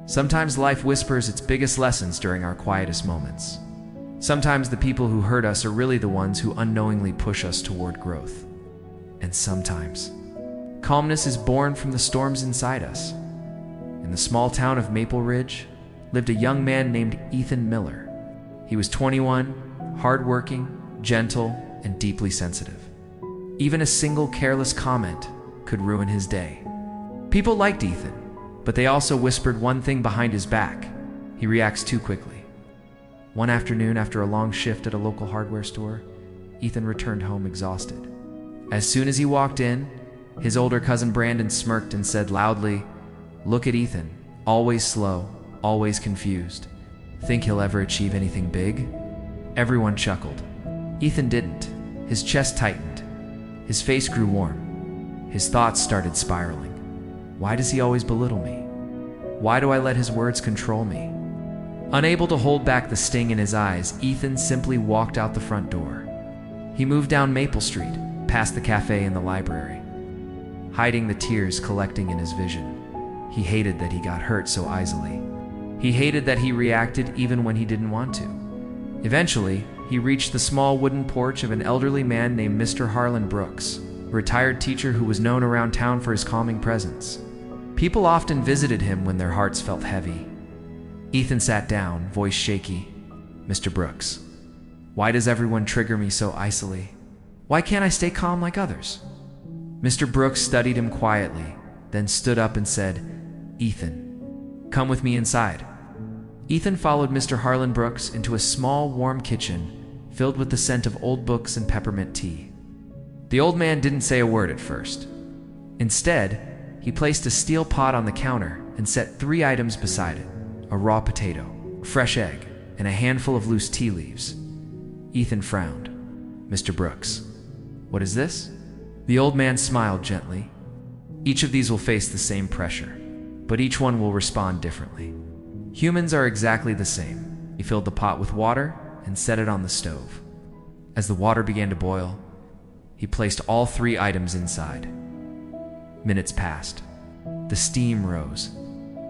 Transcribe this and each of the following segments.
Sometimes life whispers its biggest lessons during our quietest moments. Sometimes the people who hurt us are really the ones who unknowingly push us toward growth. And sometimes, calmness is born from the storms inside us. In the small town of Maple Ridge lived a young man named Ethan Miller. He was 21, hardworking, gentle, and deeply sensitive. Even a single careless comment could ruin his day. People liked Ethan, but they also whispered one thing behind his back: he reacts too quickly. One afternoon, after a long shift at a local hardware store, Ethan returned home exhausted. As soon as he walked in, his older cousin Brandon smirked and said loudly, "Look at Ethan, always slow, always confused. Think he'll ever achieve anything big?" Everyone chuckled. Ethan didn't. His chest tightened. His face grew warm. His thoughts started spiraling. Why does he always belittle me? Why do I let his words control me? Unable to hold back the sting in his eyes, Ethan simply walked out the front door. He moved down Maple Street, past the cafe and the library, hiding the tears collecting in his vision. He hated that he got hurt so easily. He hated that he reacted even when he didn't want to. Eventually, he reached the small wooden porch of an elderly man named Mr. Harlan Brooks, a retired teacher who was known around town for his calming presence. People often visited him when their hearts felt heavy. Ethan sat down, voice shaky. "Mr. Brooks, why does everyone trigger me so easily? Why can't I stay calm like others?" Mr. Brooks studied him quietly, then stood up and said, "Ethan, come with me inside." Ethan followed Mr. Harlan Brooks into a small, warm kitchen filled with the scent of old books and peppermint tea. The old man didn't say a word at first. Instead, he placed a steel pot on the counter and set 3 items beside it: a raw potato, a fresh egg, and a handful of loose tea leaves. Ethan frowned. "Mr. Brooks, what is this?" The old man smiled gently. "Each of these will face the same pressure, but each one will respond differently. Humans are exactly the same." He filled the pot with water and set it on the stove. As the water began to boil, he placed all 3 items inside. Minutes passed. The steam rose.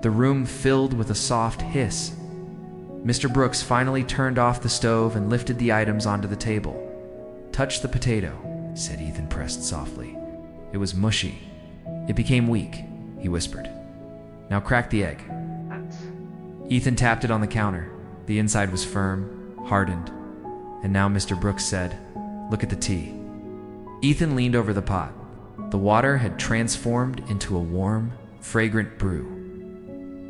The room filled with a soft hiss. Mr. Brooks finally turned off the stove and lifted the items onto the table. "Touch the potato," said Ethan, pressed softly. It was mushy. "It became weak," he whispered. "Now crack the egg." Ethan tapped it on the counter. The inside was firm, hardened. And now Mr. Brooks said, "Look at the tea." Ethan leaned over the pot. The water had transformed into a warm, fragrant brew.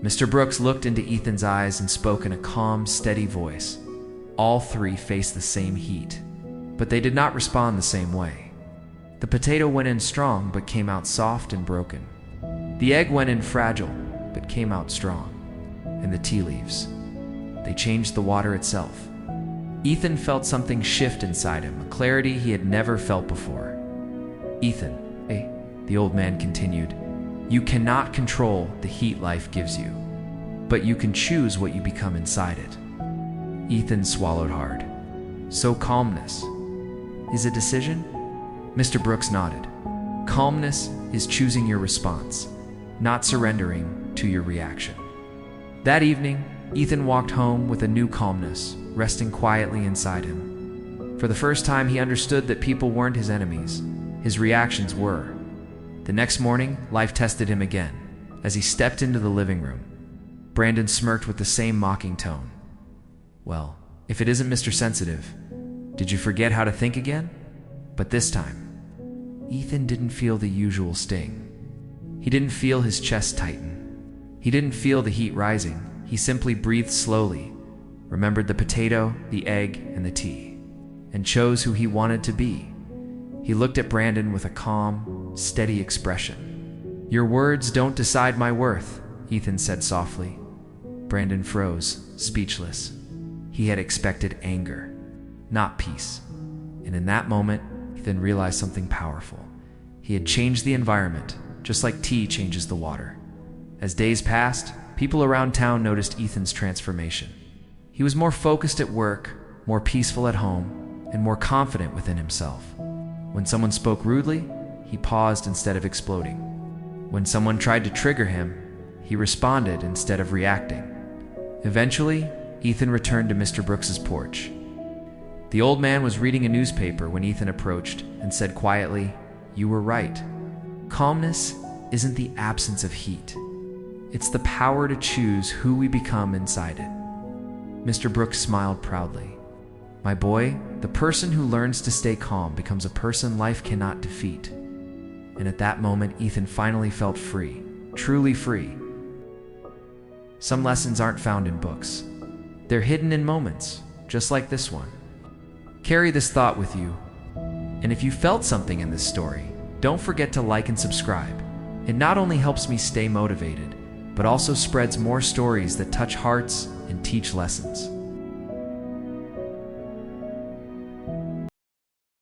Mr. Brooks looked into Ethan's eyes and spoke in a calm, steady voice. All 3 faced the same heat, but they did not respond the same way. The potato went in strong but came out soft and broken. The egg went in fragile but came out strong. And the tea leaves, they changed the water itself. Ethan felt something shift inside him, a clarity he had never felt before. "Ethan, hey," the old man continued, "you cannot control the heat life gives you, but you can choose what you become inside it." Ethan swallowed hard. "So calmness is a decision?" Mr. Brooks nodded. "Calmness is choosing your response, not surrendering to your reaction." That evening, Ethan walked home with a new calmness, resting quietly inside him. For the first time, he understood that people weren't his enemies. His reactions were. The next morning, life tested him again. As he stepped into the living room, Brandon smirked with the same mocking tone. "Well, if it isn't Mr. Sensitive, did you forget how to think again?" But this time, Ethan didn't feel the usual sting. He didn't feel his chest tighten. He didn't feel the heat rising. He simply breathed slowly, remembered the potato, the egg, and the tea, and chose who he wanted to be. He looked at Brandon with a calm, steady expression. "Your words don't decide my worth," Ethan said softly. Brandon froze, speechless. He had expected anger, not peace. And in that moment, Ethan realized something powerful. He had changed the environment, just like tea changes the water. As days passed, people around town noticed Ethan's transformation. He was more focused at work, more peaceful at home, and more confident within himself. When someone spoke rudely, he paused instead of exploding. When someone tried to trigger him, he He responded instead of reacting. Eventually, Ethan returned to Mr. Brooks's porch. The old man was reading a newspaper when Ethan approached and said quietly, "You were right. Calmness isn't the absence of heat. It's the power to choose who we become inside it." Mr. Brooks smiled proudly. "My boy, the person who learns to stay calm becomes a person life cannot defeat." And at that moment, Ethan finally felt free, truly free. Some lessons aren't found in books. They're hidden in moments, just like this one. Carry this thought with you. And if you felt something in this story, don't forget to like and subscribe. It not only helps me stay motivated, but also spreads more stories that touch hearts and teach lessons.